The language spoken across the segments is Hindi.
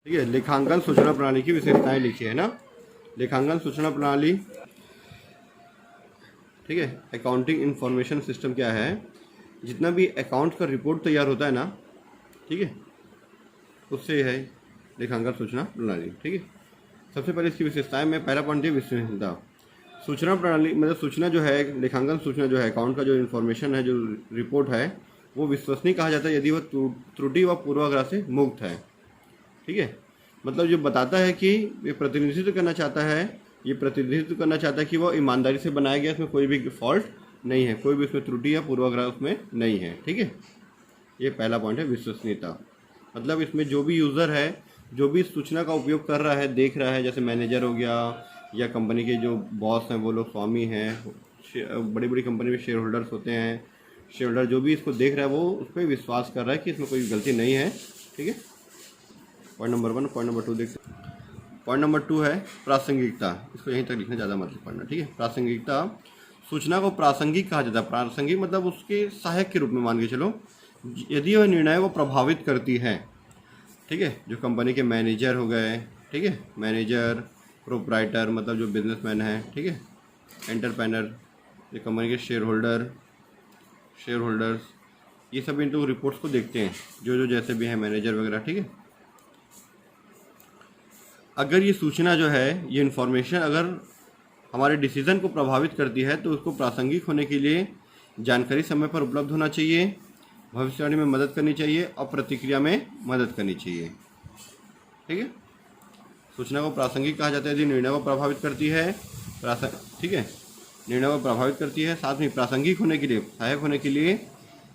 ठीक है, लेखांकन सूचना प्रणाली की विशेषताएं लिखी है ना। लेखांकन सूचना प्रणाली, ठीक है, अकाउंटिंग इंफॉर्मेशन सिस्टम क्या है, जितना भी अकाउंट का रिपोर्ट तैयार होता है ना, ठीक है, उससे है लेखांकन सूचना प्रणाली। ठीक है, सबसे पहले इसकी विशेषताएं में पहला पॉइंट है विश्वसनीयता। सूचना प्रणाली मतलब सूचना जो है, लेखांकन सूचना जो है, अकाउंट का जो इन्फॉर्मेशन है, जो रिपोर्ट है, वो विश्वसनीय कहा जाता है यदि वह त्रुटि व पूर्वाग्रह से मुक्त है। ठीक है, मतलब जो बताता है कि ये प्रतिनिधित्व करना चाहता है, ये प्रतिनिधित्व करना चाहता है कि वो ईमानदारी से बनाया गया, इसमें कोई भी फॉल्ट नहीं है, कोई भी उसमें त्रुटि या पूर्वाग्रह उसमें नहीं है। ठीक है, ये पहला पॉइंट है विश्वसनीयता। मतलब इसमें जो भी यूज़र है, जो भी इस सूचना का उपयोग कर रहा है, देख रहा है, जैसे मैनेजर हो गया या कंपनी के जो बॉस हैं वो लोग स्वामी हैं, बड़ी बड़ी कंपनी में शेयर होल्डर्स होते हैं, शेयर होल्डर जो भी इसको देख रहा है वो उस पर विश्वास कर रहा है कि इसमें कोई गलती नहीं है। ठीक है, पॉइंट नंबर 1। पॉइंट नंबर 2 देखते हैं। पॉइंट नंबर 2 है प्रासंगिकता। इसको यहीं तक लिखना, ज़्यादा मतलब पढ़ना। ठीक है, प्रासंगिकता, सूचना को प्रासंगिक कहा जाता है। प्रासंगिक मतलब उसके सहायक के रूप में मान के चलो, यदि वह निर्णय को प्रभावित करती है। ठीक है, जो कंपनी के मैनेजर हो गए, ठीक है, मैनेजर, प्रोप्राइटर मतलब जो बिजनेसमैन है, ठीक है, एंटरप्रेन्योर, जो कंपनी के शेयर होल्डर्स, ये सब इन लोग रिपोर्ट्स को देखते हैं, जो जैसे भी है मैनेजर वगैरह। ठीक है, अगर ये सूचना जो है, ये इन्फॉर्मेशन अगर हमारे डिसीज़न को प्रभावित करती है तो उसको प्रासंगिक होने के लिए जानकारी समय पर उपलब्ध होना चाहिए, भविष्यवाणी में मदद करनी चाहिए और प्रतिक्रिया में मदद करनी चाहिए। ठीक है, सूचना को प्रासंगिक कहा जाता है यदि निर्णय को प्रभावित करती है, ठीक है, निर्णय को प्रभावित करती है। साथ में प्रासंगिक होने के लिए, सहायक होने के लिए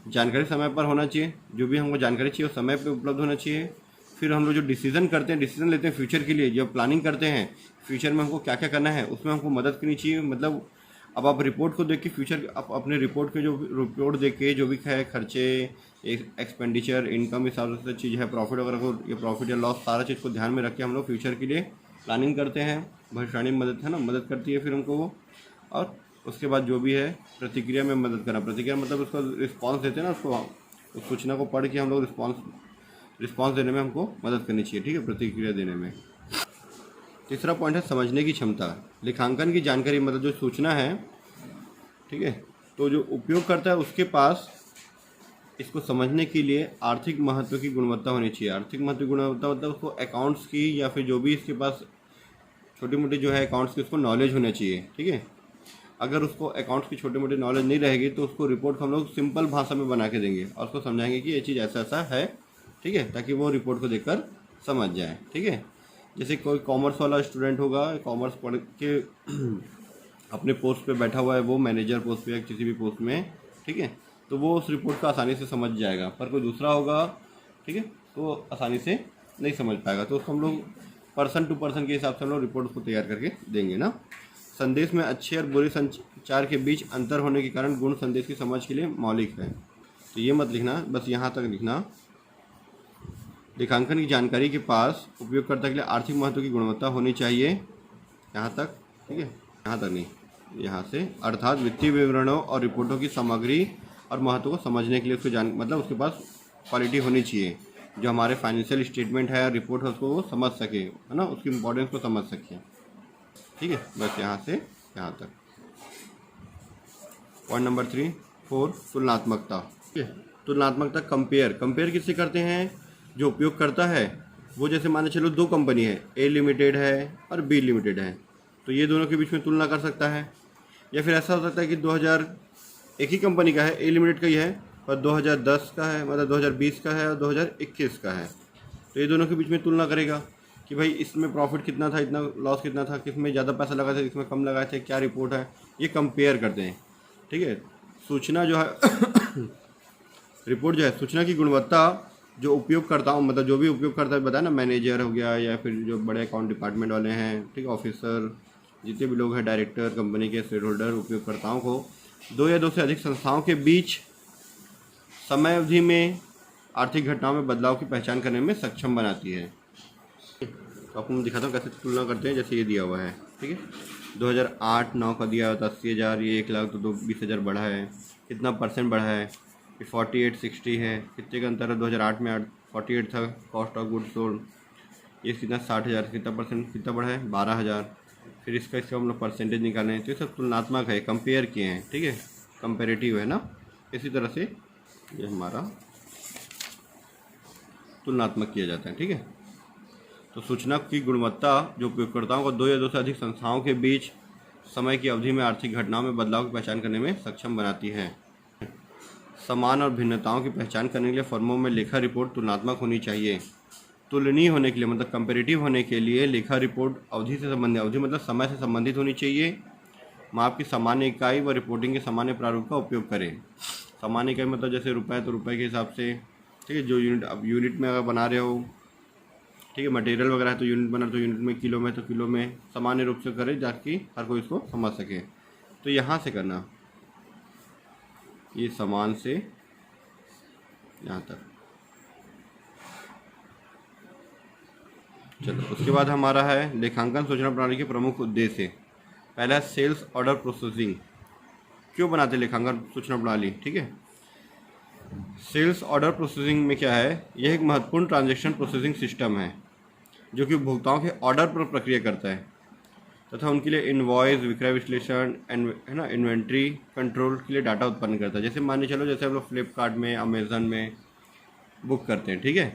जानकारी समय पर होना चाहिए, जो भी हमको जानकारी चाहिए वो समय पर उपलब्ध होना चाहिए। फिर हम लोग जो डिसीजन करते हैं, डिसीजन लेते हैं फ्यूचर के लिए, जब प्लानिंग करते हैं फ्यूचर में हमको क्या क्या करना है, उसमें हमको मदद करनी चाहिए। मतलब अब आप रिपोर्ट को देख के फ्यूचर, आप अपने रिपोर्ट के जो रिपोर्ट देख के जो भी है खर्चे, एक्सपेंडिचर, इनकम हिसाब से चीज़ है, प्रॉफिट वगैरह को, ये प्रॉफिट या लॉस सारा चीज़ को ध्यान में रख के हम लोग फ्यूचर के लिए प्लानिंग करते हैं। भविष्यवाणी में मदद है ना, मदद करती है फिर हमको वो। और उसके बाद जो भी है प्रतिक्रिया में मदद करना। प्रतिक्रिया मतलब उसका रिस्पॉन्स देते हैं ना, उसको, उस सूचना को पढ़ के हम लोग रिस्पॉन्स देने में हमको मदद करनी चाहिए। ठीक है, प्रतिक्रिया देने में। तीसरा पॉइंट है समझने की क्षमता। लेखांकन की जानकारी मतलब जो सूचना है, ठीक है, तो जो उपयोग करता है उसके पास इसको समझने के लिए आर्थिक महत्व की गुणवत्ता होनी चाहिए। आर्थिक महत्व की गुणवत्ता मतलब उसको अकाउंट्स की या फिर जो भी इसके पास छोटी मोटी जो है अकाउंट्स की उसको नॉलेज होनी चाहिए। ठीक है, अगर उसको अकाउंट्स की छोटी मोटी नॉलेज नहीं रहेगी तो उसको रिपोर्ट हम लोग सिंपल भाषा में बना के देंगे और उसको समझाएंगे कि ये चीज़ ऐसा ऐसा है। ठीक है, ताकि वो रिपोर्ट को देखकर समझ जाए। ठीक है, जैसे कोई कॉमर्स वाला स्टूडेंट होगा, कॉमर्स पढ़ के अपने पोस्ट पे बैठा हुआ है, वो मैनेजर पोस्ट पे या किसी भी पोस्ट में, ठीक है, तो वो उस रिपोर्ट को आसानी से समझ जाएगा। पर कोई दूसरा होगा, ठीक है, तो आसानी से नहीं समझ पाएगा। तो उसको हम लोग पर्सन टू पर्सन के हिसाब से हम लोग रिपोर्ट को तैयार करके देंगे ना। संदेश में अच्छे और बुरे संचार के बीच अंतर होने के कारण गुण संदेश की समझ के लिए मौलिक है। तो ये मत लिखना, बस यहाँ तक लिखना। लेखांकन की जानकारी के पास उपयोगकर्ता के लिए आर्थिक महत्व की गुणवत्ता होनी चाहिए, यहाँ तक। ठीक है, यहाँ तक नहीं, यहाँ से, अर्थात वित्तीय विवरणों और रिपोर्टों की सामग्री और महत्व को समझने के लिए उसको मतलब उसके पास क्वालिटी होनी चाहिए, जो हमारे फाइनेंशियल स्टेटमेंट है, रिपोर्ट है, उसको वो समझ सके, है ना, उसकी इम्पोर्टेंस को समझ सके। ठीक है, बस यहाँ से यहाँ तक। Point number 4, तुलनात्मकता। ठीक है, तुलनात्मकता, कंपेयर किससे करते हैं, जो उपयोग करता है वो, जैसे मान चलो दो कंपनी है, ए लिमिटेड है और बी लिमिटेड है, तो ये दोनों के बीच में तुलना कर सकता है। या फिर ऐसा हो सकता है कि 2000 एक ही कंपनी का है, ए लिमिटेड का ही है, और 2010 का है, मतलब 2020 का है और 2021 का है, तो ये दोनों के बीच में तुलना करेगा कि भाई इसमें प्रॉफिट कितना था, इतना लॉस कितना था, किस में ज़्यादा पैसा लगा था, किस में कम लगाए थे, क्या रिपोर्ट है, ये कंपेयर करते हैं। ठीक है, सूचना जो है रिपोर्ट जो है, सूचना की गुणवत्ता जो उपयोग करता हूँ, मतलब जो भी उपयोग करता है, बताया ना, मैनेजर हो गया या फिर जो बड़े अकाउंट डिपार्टमेंट वाले हैं, ठीक, ऑफिसर, जितने भी लोग हैं, डायरेक्टर, कंपनी के शेयर होल्डर, उपयोगकर्ताओं को दो या दो से अधिक संस्थाओं के बीच समय अवधि में आर्थिक घटनाओं में बदलाव की पहचान करने में सक्षम बनाती है। तो आपको मैं दिखाता हूँ कैसे तुलना करते हैं। जैसे ये दिया हुआ है, ठीक है, 2008-9 का दिया हुआ था 80,000, ये 1 लाख, तो 20,000 बढ़ा है, कितना परसेंट बढ़ा है, 48-60 है, कितने का अंतर है, 2008 में 48 था कॉस्ट ऑफ गुड्स सोल्ड, ये कितना 60,000 कितना परसेंट कितना बढ़ा है 12,000। फिर इसका हम लोग परसेंटेज निकालें तो ये सब तुलनात्मक है, कंपेयर किए हैं, ठीक है, कंपेरेटिव है ना। इसी तरह से ये हमारा तुलनात्मक किया जाता है, ठीक है। तो सूचना की गुणवत्ता जो उपयोगकर्ताओं को 2 या 2 से अधिक संस्थाओं के बीच समय की अवधि में आर्थिक घटनाओं में बदलाव की पहचान करने में सक्षम बनाती है। समान और भिन्नताओं की पहचान करने के लिए फर्मों में लेखा रिपोर्ट तुलनात्मक होनी चाहिए। तुलनीय होने के लिए मतलब कंपेरेटिव होने के लिए लेखा रिपोर्ट अवधि से संबंधित, अवधि मतलब समय से संबंधित होनी चाहिए। माप की सामान्य इकाई व रिपोर्टिंग के सामान्य प्रारूप का उपयोग करें। सामान्य इकाई मतलब जैसे रुपए तो रुपए के हिसाब से, ठीक है, जो यूनिट अब यूनिट में अगर बना रहे हो, ठीक है, मटेरियल वगैरह है तो यूनिट बना तो यूनिट में, किलो में तो किलो में, सामान्य रूप से करें ताकि हर कोई इसको समझ सके। तो यहाँ से करना, ये समान से यहाँ तक। चलो उसके बाद हमारा है लेखांकन सूचना प्रणाली के प्रमुख उद्देश्य। पहला है सेल्स ऑर्डर प्रोसेसिंग। क्यों बनाते लेखांकन सूचना प्रणाली, ठीक है। सेल्स ऑर्डर प्रोसेसिंग में क्या है, यह एक महत्वपूर्ण ट्रांजैक्शन प्रोसेसिंग सिस्टम है जो कि उपभोक्ताओं के ऑर्डर पर प्रक्रिया करता है तथा उनके लिए इनवॉइस, विक्रय विश्लेषण, है ना, इन्वेंट्री कंट्रोल के लिए डाटा उत्पन्न करता है। जैसे मान चलो जैसे हम लोग फ्लिपकार्ट में, अमेज़न में बुक करते हैं, ठीक है।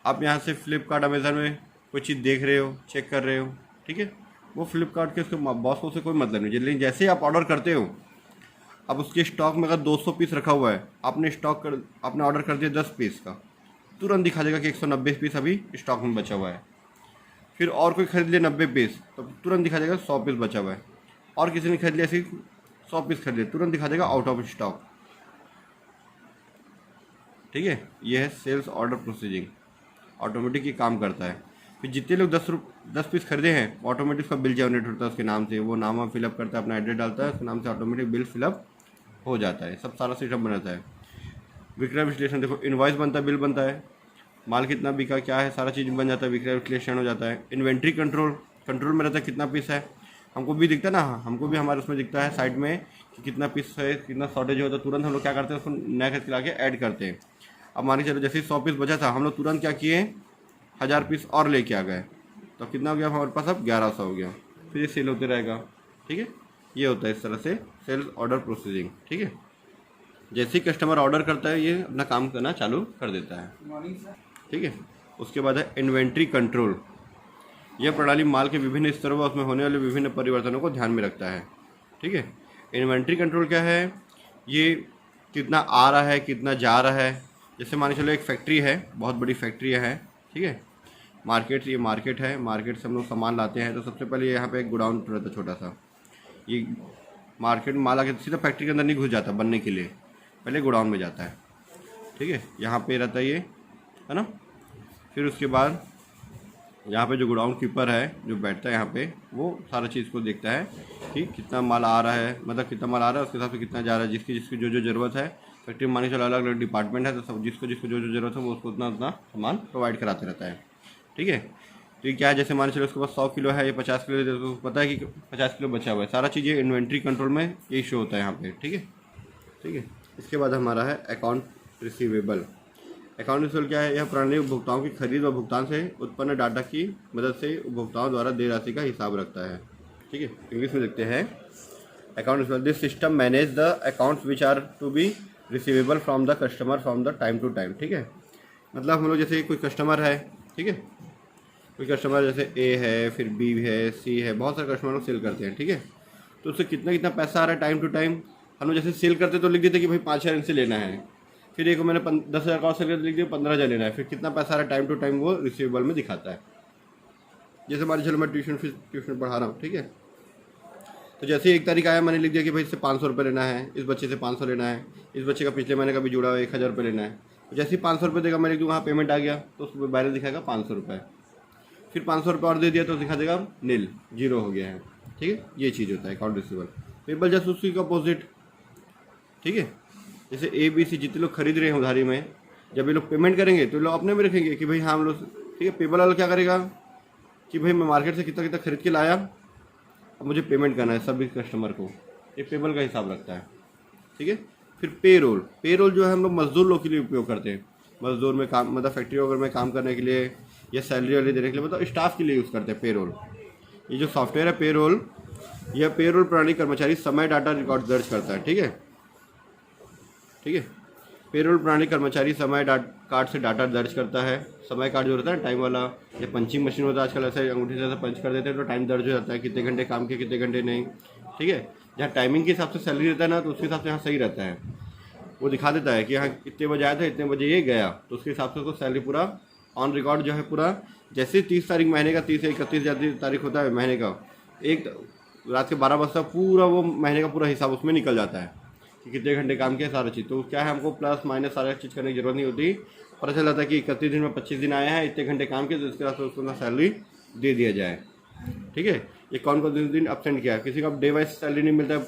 आप यहाँ से फ्लिपकार्ट, अमेज़न में कोई चीज़ देख रहे हो, चेक कर रहे हो, ठीक है, वो फ्लिपकार्ट के उसके बॉस को उससे कोई मतलब नहीं। लेकिन जैसे ही आप ऑर्डर करते हो, अब उसके स्टॉक में अगर 200 पीस रखा हुआ है, आपने ऑर्डर कर दिया 10 पीस का, तुरंत दिखा देगा कि 190 पीस अभी स्टॉक में बचा हुआ है। फिर और कोई खरीद ले 90 पीस, तो तुरंत दिखा देगा 100 पीस बचा हुआ है। और किसी ने खरीद लिया ऐसे 100 पीस खरीद लिया, तुरंत दिखा देगा आउट ऑफ स्टॉक, ठीक है। ये है सेल्स ऑर्डर प्रोसेसिंग, ऑटोमेटिक ये काम करता है। फिर जितने लोग 10 पीस खरीदे हैं, ऑटोमेटिक उसका बिल जनरेट होता है उसके नाम से, वो नाम फिलअप करता है, अपना एड्रेस डालता है, उसके नाम से ऑटोमेटिक बिल फिलअप हो जाता है। सब सारा सिस्टम बनाता है। विक्रय विश्लेषण, देखो इनवॉइस बनता है, बिल बनता है, माल कितना बिका, क्या है, सारा चीज़ बन जाता है, विक्रय विश्लेषण हो जाता है। इन्वेंट्री कंट्रोल में रहता है कितना पीस है, हमको भी दिखता है ना, हमको भी हमारे उसमें दिखता है साइड में कि कितना पीस है, कितना शॉर्टेज हो, तो तुरंत हम लोग क्या करते हैं, उसको नया खरीद के ला के ऐड करते हैं। अब मान के चलो जैसे 100 पीस बचा था, हम लोग तुरंत क्या किए, 1000 पीस और लेके आ गए, तो कितना हो गया हमारे पास, अब 1100 हो गया। फिर ये सेल होते रहेगा, ठीक है। ये होता है इस तरह से सेल्स ऑर्डर प्रोसेसिंग, ठीक है। जैसे ही कस्टमर ऑर्डर करता है, ये अपना काम करना चालू कर देता है, ठीक है। उसके बाद है इन्वेंट्री कंट्रोल। यह प्रणाली माल के विभिन्न स्तरों व उसमें होने वाले विभिन्न परिवर्तनों को ध्यान में रखता है, ठीक है। इन्वेंट्री कंट्रोल क्या है, ये कितना आ रहा है, कितना जा रहा है। जैसे मान के चलो एक फैक्ट्री है, बहुत बड़ी फैक्ट्री है, ठीक है। ये मार्केट है, मार्केट से हम लोग सामान लाते हैं, तो सबसे पहले यहाँ पे एक गोडाउन रहता है छोटा सा। ये मार्केट में माल आके सीधा फैक्ट्री के अंदर नहीं घुस जाता बनने के लिए, पहले गोडाउन में जाता है, ठीक है। यहाँ पे रहता है ये, है ना। फिर उसके बाद यहाँ पे जो गोडाउन कीपर है जो बैठता है यहाँ पे, वो सारा चीज़ को देखता है कि कितना माल आ रहा है, मतलब कितना माल आ रहा है, उसके हिसाब से कितना जा रहा है, जिसकी जो ज़रूरत है। फैक्ट्री में मान के चलो अलग अलग डिपार्टमेंट है, तो सब जिसको जो ज़रूरत है वो उसको उतना सामान प्रोवाइड कराते रहता है, ठीक है। तो ये क्या है, जैसे मान चलो उसके पास 100 किलो है, ये 50 किलो है, तो पता है कि 50 किलो बचा हुआ है। सारा चीज़ ये इन्वेंट्री कंट्रोल में ये शो होता है यहाँ पे, ठीक है, ठीक है। इसके बाद हमारा है अकाउंट रिसीवेबल। अकाउंट रिसीवेबल क्या है, यह प्रणाली उपभोक्ताओं की खरीद व भुगतान से उत्पन्न डाटा की मदद से उपभोक्ताओं द्वारा देय राशि का हिसाब रखता है, ठीक है। इंग्लिश में देखते हैं account receivable. This system manage the accounts which are to be receivable from the customer from the time to time, ठीक है। मतलब हम लोग जैसे कोई कस्टमर है, ठीक है, कोई कस्टमर जैसे ए है, फिर बी है, सी है, बहुत सारे कस्टमर लोग सेल करते हैं, ठीक है। तो उससे कितना कितना पैसा आ रहा है टाइम टू टाइम, हम लोग जैसे सेल करते तो लिख देते कि भाई 5,000 इनसे लेना है। फिर एक मैंने 10,000 का सेल करते लिख दिया 15,000 लेना है। फिर कितना पैसा आ रहा है टाइम टू टाइम वो रिसीवेबल में दिखाता है। जैसे मान चलो मैं ट्यूशन पढ़ा रहा हूँ, ठीक है। तो जैसे 1 तारीख आया, मैंने लिख दिया कि भाई इससे 500 रुपये लेना है, इस बच्चे से 500 लेना है, इस बच्चे का पिछले महीने का भी जुड़ा हुआ 1,000 रुपये लेना है। तो जैसे ही 500 रुपये देगा, मैं लिख दूँगा हाँ पेमेंट आ गया, तो उसको बैलेंस दिखाएगा 500 रुपये। फिर 500 रुपये और दे दिया तो दिखा देगा नील, 0 हो गया है, ठीक है। ये चीज़ होता है अकाउंट रिसीवेबल। पेबल जस्ट उसी का अपोजिट, ठीक है। जैसे ए बी सी जितने लोग खरीद रहे हैं उधारी में, जब ये लोग पेमेंट करेंगे तो लोग अपने में रखेंगे कि भाई हाँ हम लोग, ठीक है। पेबल वाला क्या करेगा कि भाई मैं मार्केट से कितना कितना खरीद के लाया, अब मुझे पेमेंट करना है सभी कस्टमर को, ये पेबल का हिसाब रखता है, ठीक है। फिर पेरोल जो है हम लोग मजदूर लोग के लिए उपयोग करते हैं। मजदूर में काम, मतलब फैक्ट्री वगैरह में काम करने के लिए या सैलरी वाले देने के लिए, मतलब स्टाफ के लिए यूज़ करते हैं पेरोल। ये जो सॉफ्टवेयर है पेरोल, यह पेरोल प्रणाली कर्मचारी समय डाटा रिकॉर्ड दर्ज करता है। ठीक है, ठीक है। पेरोल प्रणाली कर्मचारी समय कार्ड से डाटा दर्ज करता है। समय कार्ड जो रहता है टाइम वाला, या पंचिंग मशीन होता है आजकल, ऐसे अंगूठी से पंच कर देते हैं तो टाइम दर्ज हो जाता है, कितने घंटे काम किए कितने घंटे नहीं। ठीक है, जहाँ टाइमिंग के हिसाब से सैलरी रहता है ना, तो उसके हिसाब से यहाँ सही रहता है, वो दिखा देता है कि हाँ इतने बजे आया था इतने बजे ये गया, तो उसके हिसाब से उसको सैलरी पूरा ऑन रिकॉर्ड जो है पूरा, जैसे 30 तारीख महीने का, 30 या 31 तारीख होता है महीने का, एक रात के 12 बजे तक पूरा वो महीने का पूरा हिसाब उसमें निकल जाता है कि कितने घंटे काम किया, सारा चीज़। तो क्या है, हमको प्लस माइनस सारा चीज़ करने की जरूरत नहीं होती, पता चल जाता है कि 31 दिन में 25 दिन आया है, इतने घंटे काम किए, तो इसके हिसाब से उसको सैलरी दे दिया जाए। ठीक है, ये कौन कौन से दिन अपसेंट किया, किसी का डे वाइज सैलरी नहीं मिलता,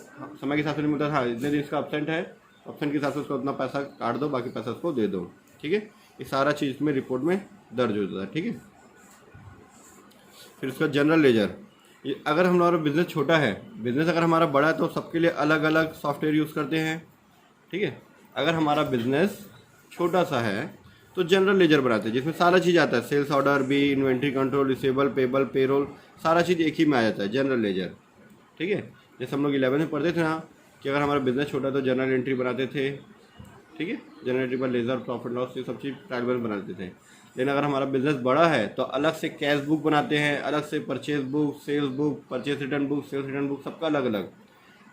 समय के हिसाब से नहीं मिलता, हाँ इतने दिन इसका अपसेंट है, ऑप्शन के हिसाब से उसको उतना पैसा काट दो, बाकी पैसा उसको दे दो। ठीक है, ये सारा चीज़ में रिपोर्ट में दर्ज होता है। ठीक है, फिर उसका जनरल लेजर, ये अगर हमारा बिज़नेस छोटा है, बिज़नेस अगर हमारा बड़ा है तो सबके लिए अलग अलग सॉफ्टवेयर यूज़ करते हैं। ठीक है, अगर हमारा बिज़नेस छोटा सा है तो जनरल लेजर बनाते हैं, जिसमें सारा चीज़ आता है, सेल्स ऑर्डर भी, inventory control, receivable, payable, payroll, सारा चीज़ एक ही में आ जाता है, जनरल लेजर। ठीक है, जैसे हम लोग 11 में पढ़ते थे ना कि अगर हमारा बिज़नेस छोटा तो जनरल एंट्री बनाते थे। ठीक है, जनरल एंट्री पर लेजर, प्रॉफिट लॉस, ये सब चीज़ ट्रायल बैलेंस बनाते थे। लेकिन अगर हमारा बिज़नेस बड़ा है तो अलग से कैश बुक बनाते हैं, अलग से purchase book, sales book, purchase return book, sales return book, सबका अलग अलग।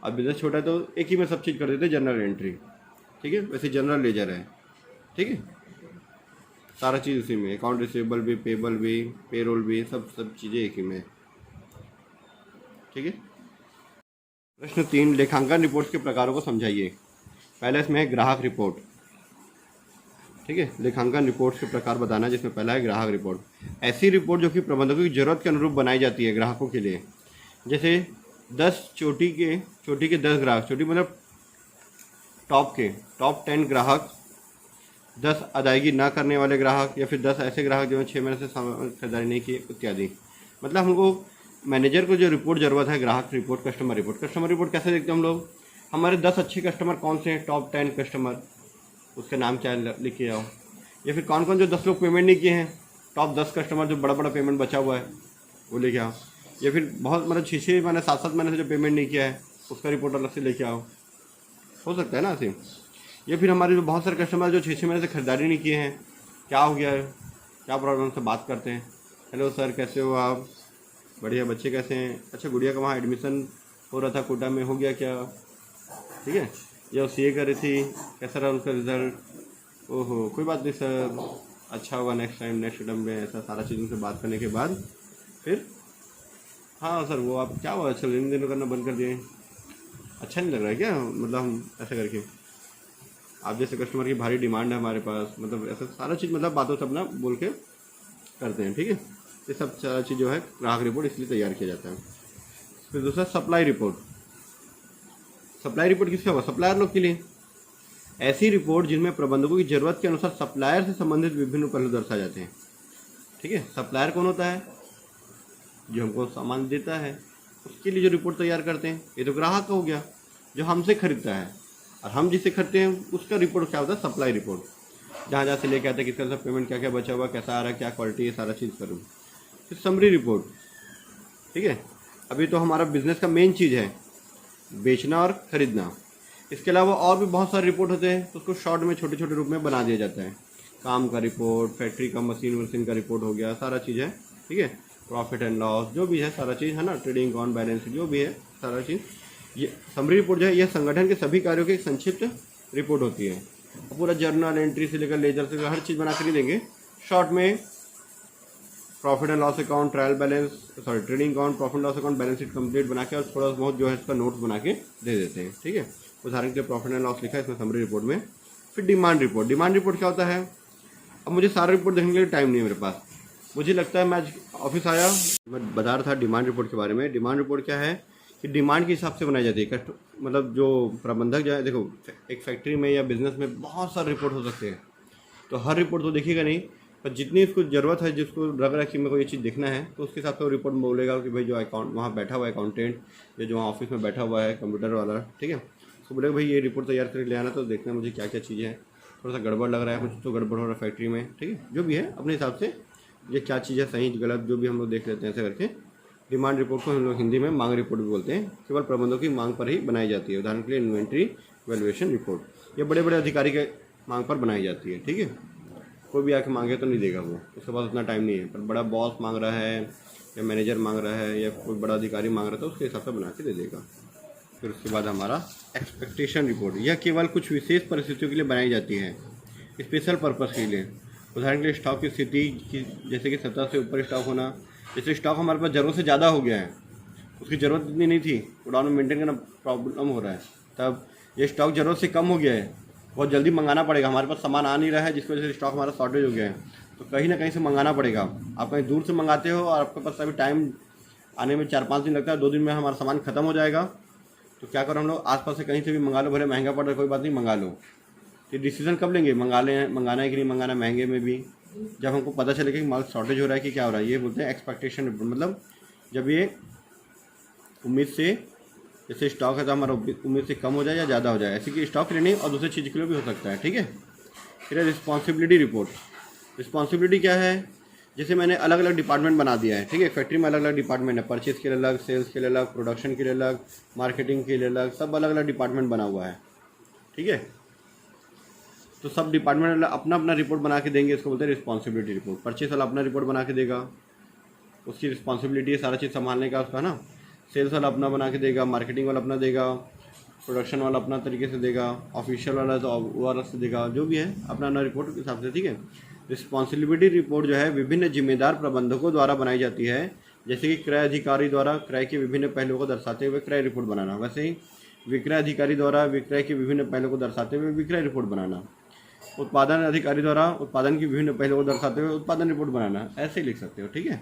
अब बिज़नेस छोटा है तो एक ही में सब चीज़ कर देते हैं, जनरल एंट्री। ठीक है, वैसे जनरल लेजर है। ठीक है, सारा चीज़ उसी में, अकाउंट रिसीवेबल भी, पेबल भी, पेरोल भी, सब चीज़ें एक ही में। ठीक है, प्रश्न 3, लेखांकन रिपोर्ट के प्रकारों को समझाइए। पहला इसमें है ग्राहक रिपोर्ट। ठीक है, लेखांकन रिपोर्ट्स के प्रकार बताना, जिसमें पहला है ग्राहक रिपोर्ट। ऐसी रिपोर्ट जो कि प्रबंधकों की जरूरत के अनुरूप बनाई जाती है ग्राहकों के लिए। जैसे 10 चोटी के 10 ग्राहक, चोटी मतलब टॉप 10 ग्राहक, 10 अदायगी ना करने वाले ग्राहक, या फिर 10 ऐसे ग्राहक जो 6 महीने से खरीदारी नहीं किए, इत्यादि। मतलब हमको मैनेजर को जो रिपोर्ट जरूरत है, ग्राहक report, customer report. Customer report कैसे देखते हैं हम लोग, हमारे 10 अच्छे कस्टमर कौन से हैं, टॉप 10 कस्टमर, उसका नाम क्या लिख के आओ। या फिर कौन कौन जो 10 लोग पेमेंट नहीं किए हैं, टॉप 10 कस्टमर जो बड़ा बड़ा पेमेंट बचा हुआ है वो लेके आओ। या फिर बहुत मतलब 6 महीने 7 महीने से जो पेमेंट नहीं किया है उसका रिपोर्ट अलग से लेके आओ, हो सकता है ना ऐसे। या फिर हमारे जो बहुत सारे कस्टमर जो 6 महीने से खरीदारी नहीं किए हैं, क्या हो गया है, क्या प्रॉब्लम से बात करते हैं, हेलो सर कैसे हो आप, बढ़िया, बच्चे कैसे हैं, अच्छा गुड़िया का वहाँ एडमिशन हो रहा था कोटा में, हो गया क्या। ठीक है, या सीए कर रही थी, कैसा रहा उनका रिजल्ट, ओहो कोई बात नहीं सर, अच्छा होगा नेक्स्ट टाइम, नेक्स्ट टर्म में, ऐसा सारा चीज़ उनसे बात करने के बाद फिर हाँ सर वो आप क्या हुआ, अच्छा लेन देन करना बंद कर दिए, अच्छा नहीं लग रहा है क्या, मतलब हम ऐसा करके, आप जैसे कस्टमर की भारी डिमांड है हमारे पास, मतलब ऐसा सारा चीज़ मतलब बातों से अपना बोल के करते हैं। ठीक है, ये सब सारा चीज़ जो है ग्राहक रिपोर्ट इसलिए तैयार किया जाता है। फिर दूसरा सप्लाई रिपोर्ट। सप्लाई रिपोर्ट किसका होगा, सप्लायर लोग के लिए। ऐसी रिपोर्ट जिनमें प्रबंधकों की जरूरत के अनुसार सप्लायर से संबंधित विभिन्न पहलू दर्शाए जाते हैं। ठीक है, सप्लायर कौन होता है, जो हमको सामान देता है, उसके लिए जो रिपोर्ट तैयार करते हैं। ये तो ग्राहक हो गया जो हमसे खरीदता है, और हम जिसे खरीदते हैं उसका रिपोर्ट क्या होता है, सप्लाई रिपोर्ट। जहाँ जहाँ से लेके आते हैं, किसका सब पेमेंट क्या क्या बचा हुआ, कैसा आ रहा है, क्या क्वालिटी है, सारा चीज़ करूँ। फिर समरी रिपोर्ट। ठीक है, अभी तो हमारा बिजनेस का मेन चीज़ है बेचना और ख़रीदना। इसके अलावा और भी बहुत सारे रिपोर्ट होते हैं, तो उसको शॉर्ट में छोटे छोटे रूप में बना दिया जाता है। काम का रिपोर्ट, फैक्ट्री का मशीन का रिपोर्ट हो गया, सारा चीज़ है। ठीक है, प्रॉफिट एंड लॉस जो भी है सारा चीज़ है ना, ट्रेडिंग अकाउंट, बैलेंस शीट जो भी है सारा चीज़। ये समरी रिपोर्ट जो है यह संगठन के सभी कार्यों की एक संक्षिप्त रिपोर्ट होती है। पूरा जर्नल एंट्री से लेकर लेजर से हर चीज़ बना कर ही देंगे। शॉर्ट में profit and loss account, trial balance, trading account, profit loss account, balance sheet complete बना के और थोड़ा बहुत जो है इसका नोट्स बना के दे देते हैं। ठीक है, उदाहरण के लिए प्रॉफिट एंड लॉस लिखा है इसमें समरी रिपोर्ट में। फिर डिमांड रिपोर्ट। डिमांड रिपोर्ट क्या होता है, अब मुझे सारा रिपोर्ट देखने के लिए टाइम नहीं है मेरे पास, मुझे लगता है मैं आज ऑफिस आया, मैं बता रहा था डिमांड रिपोर्ट के बारे में। डिमांड रिपोर्ट क्या है कि डिमांड के हिसाब से बनाई जाती है। मतलब जो प्रबंधक जो है, देखो एक फैक्ट्री में या बिजनेस में बहुत सारे रिपोर्ट हो सकते हैं, तो हर रिपोर्ट तो देखिएगा नहीं, पर जितनी उसको ज़रूरत है, जिसको लग रहा है कि मेरे को ये चीज़ देखना है, तो उसके हिसाब से वो रिपोर्ट बोलेगा कि भाई जो अकाउंट वहाँ बैठा हुआ है अकाउंटेंट, या जो वहाँ ऑफिस में बैठा हुआ है कंप्यूटर वाला, ठीक है, उसको बोलेगा भाई ये रिपोर्ट तैयार करके ले आना, तो देखना मुझे क्या क्या चीज़ें हैं, थोड़ा सा गड़बड़ लग रहा है, कुछ तो गड़बड़ हो रहा है फैक्ट्री में। ठीक है, जो भी है अपने हिसाब से ये क्या चीज़ है, सही गलत जो भी हम लोग देख लेते हैं ऐसे करके। डिमांड रिपोर्ट को हम लोग हिंदी में मांग रिपोर्ट भी बोलते हैं, केवल प्रबंधकों की मांग पर ही बनाई जाती है। उदाहरण के लिए इन्वेंट्री वैल्यूएशन रिपोर्ट, ये बड़े बड़े अधिकारी के मांग पर बनाई जाती है, ठीक है। कोई भी आके मांगे तो नहीं देगा वो, उसके पास उतना टाइम नहीं है, पर बड़ा बॉस मांग रहा है या मैनेजर मांग रहा है या कोई बड़ा अधिकारी मांग रहा था, उसके हिसाब से बना के दे देगा। फिर उसके बाद हमारा एक्सपेक्टेशन रिपोर्ट, यह केवल कुछ विशेष परिस्थितियों के लिए बनाई जाती है, स्पेशल पर्पस के लिए। उदाहरण के लिए स्टॉक की स्थिति की, जैसे कि 70 से ऊपर स्टॉक होना। जैसे स्टॉक हमारे पास ज़रूरत से ज़्यादा हो गया है, उसकी ज़रूरत इतनी नहीं थी, गोडाउन में मेंटेन करना प्रॉब्लम हो रहा है, तब ये स्टॉक ज़रूरत से कम हो गया है, बहुत जल्दी मंगाना पड़ेगा, हमारे पास सामान आ नहीं रहा है जिसकी वजह से स्टॉक हमारा शॉर्टेज हो गया है, तो कहीं ना कहीं से मंगाना पड़ेगा। आप कहीं दूर से मंगाते हो और आपके पास अभी टाइम आने में 4-5 दिन लगता है, 2 दिन में हमारा सामान खत्म हो जाएगा, तो क्या करो हम लोग आसपास से कहीं से भी मंगा लो, भले महंगा पड़ रहा है कोई बात नहीं, मंगा लो। ये डिसीजन कब लेंगे, मंगाना है कि नहीं मंगाना, महंगे में भी, जब हमको पता चलेगा कि माल शॉर्टेज हो रहा है कि क्या हो रहा है। ये बोलते हैं एक्सपेक्टेशन रिपोर्ट, मतलब जब ये उम्मीद से, जैसे स्टॉक है तो हमारा उम्मीद से कम हो जाए या ज़्यादा हो जाए, ऐसी कि स्टॉक लेने और दूसरी चीज़ के लिए भी हो सकता है, ठीक है। फिर रिस्पॉन्सिबिलिटी रिपोर्ट, रिस्पॉन्सिबिलिटी क्या है, जैसे मैंने अलग अलग डिपार्टमेंट बना दिया है, ठीक है। फैक्ट्री में अलग अलग डिपार्टमेंट है, परचेज के लिए अलग, सेल्स के लिए अलग, प्रोडक्शन के लिए अलग, मार्केटिंग के लिए अलग, सब अलग अलग डिपार्टमेंट बना हुआ है, ठीक है। तो सब डिपार्टमेंट अपना अपना रिपोर्ट बना के देंगे, इसको बोलते हैं रिस्पॉन्सिबिलिटी रिपोर्ट। परचेज वाला अपना रिपोर्ट बना के देगा, उसकी रिस्पॉन्सिबिलिटी है सारा चीज़ संभालने का उसका ना। सेल्स वाला अपना बना के देगा, मार्केटिंग वाला अपना देगा, प्रोडक्शन वाला अपना तरीके से देगा, ऑफिशियल वाला तो वो अलग से देगा, जो भी है अपना अपना रिपोर्ट के हिसाब से, ठीक है। रिस्पॉन्सिबिलिटी रिपोर्ट जो है विभिन्न जिम्मेदार प्रबंधकों द्वारा बनाई जाती है, जैसे कि क्रय अधिकारी द्वारा क्रय के विभिन्न पहलुओं को दर्शाते हुए क्रय रिपोर्ट बनाना, वैसे ही विक्रय अधिकारी द्वारा विक्रय के विभिन्न पहलुओं को दर्शाते हुए विक्रय रिपोर्ट बनाना, उत्पादन अधिकारी द्वारा उत्पादन की विभिन्न पहलुओं को दर्शाते हुए उत्पादन रिपोर्ट बनाना, ऐसे ही लिख सकते हो, ठीक है।